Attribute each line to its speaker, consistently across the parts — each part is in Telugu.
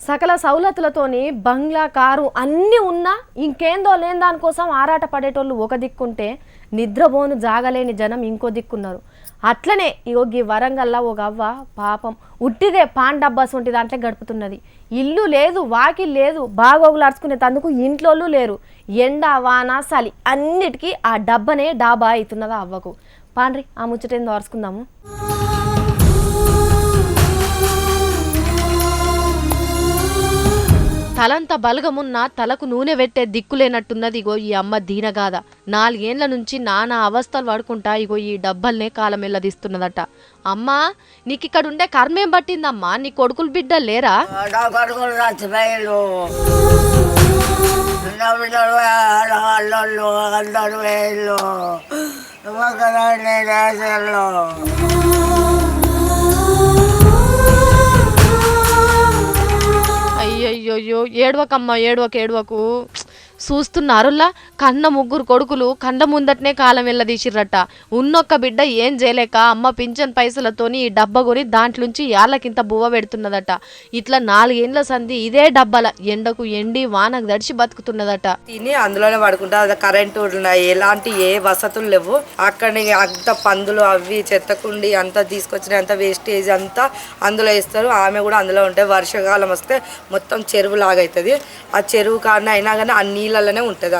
Speaker 1: సకల సౌలతులతోని బంగ్లా కారు అన్నీ ఉన్నా ఇంకేందో లేని దానికోసం ఆరాట పడేటోళ్ళు ఒక దిక్కుంటే నిద్రపోను జాగలేని జనం ఇంకో దిక్కున్నారు. అట్లనే ఈ వరంగల్లా ఒక అవ్వ పాపం ఉట్టిదే పాన్ డబ్బాస్ వంటి దాంట్లో గడుపుతున్నది. ఇల్లు లేదు, వాకిల్ లేదు, బాగోగులు అరుచుకునే తందుకు ఇంట్లోళ్ళు లేరు. ఎండ వాన చలి అన్నిటికీ ఆ డబ్బనే డాబా అవుతున్నదా అవ్వకు. పాండ్రి ఆ ముచ్చటేందో అరుచుకుందాము. తలంత బలగమున్న తలకు నూనె పెట్టే దిక్కులేనట్టున్నది ఇగో ఈ అమ్మ దీనగాథ. 4 ఏండ్ల నుంచి నానా అవస్థలు పడుకుంటా ఇగో ఈ డబ్బల్నే కాలమెల్లదీస్తున్నదట. అమ్మా నీకిక్కడ ఉండే కర్మేం పట్టిందమ్మా? నీ కొడుకులు బిడ్డలు లేరా? అయ్యయ్యో ఏడవకమ్మా, ఏడవకు. చూస్తున్నారులా కన్న 3 కొడుకులు కండ ముందటనే కాలం వెళ్ళదీసిర్రట. ఉన్నొక్క బిడ్డ ఏం చేయలేక అమ్మ పింఛన్ పైసలతోని ఈ డబ్బా కొని దాంట్లోంచి యాళ్ళకింత బువ్వ పెడుతున్నదట. ఇట్లా 4 ఏండ్ల సంధి ఇదే డబ్బాల ఎండకు ఎండి వానకు దడిచి బతుకుతున్నదట.
Speaker 2: తిని అందులోనే పడుకుంటా. అది కరెంటు ఎలాంటి ఏ వసతులు లేవు. అక్కడ అంత పందులు అవి చెత్తకుండి అంతా తీసుకొచ్చిన అంత వేస్టేజ్ అంతా అందులో వేస్తారు. ఆమె కూడా అందులో ఉంటాయి. వర్షాకాలం వస్తే మొత్తం చెరువు లాగైతుంది. ఆ చెరువు కారణం అయినా కానీ ఆ నీళ్ళలోనే ఉంటుంది.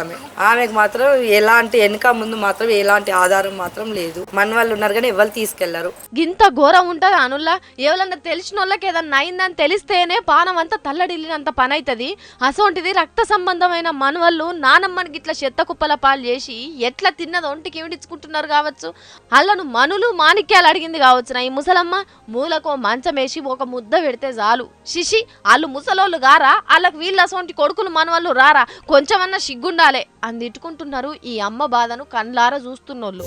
Speaker 2: ఆమెకు మాత్రం ఎలాంటి వెనక ముందు మాత్రం ఎలాంటి ఆధారం మాత్రం లేదు. మన వాళ్ళు ఉన్నారు కానీ ఎవరు తీసుకెళ్లారు.
Speaker 1: గింత ఘోరం ఉంటది అనుల్లా. ఎవరన్నా తెలిసిన వాళ్ళకి ఏదన్నా అయిందని తెలిస్తేనే పానం అంతా తల్లడిల్లినంత పని అవుతుంది. అసోంటిది రక్త సంబంధమైన మనవళ్ళు నానమ్మని గిట్ల చెత్త కుప్పల పాలు చేసి ఎట్లా తిన్నది ఒంటికి ఇమిడించుకుంటున్నారు కావచ్చు. అల్లను మనులు మాణిక్యాలు అడిగింది కావచ్చు. ఈ ముసలమ్మ మూలకో మంచం వేసి ఒక ముద్ద పెడితే చాలు. శిషి వాళ్ళు ముసలోళ్ళు గారా? వాళ్ళకి వీళ్ళ అసోంటి కొడుకులు మనవాళ్ళు రారా? కొంచెమన్నా సిగ్గుండాలే అని తిట్టుకుంటున్నారు ఈ అమ్మ బాధను కళ్ళారా చూస్తున్నోళ్ళు.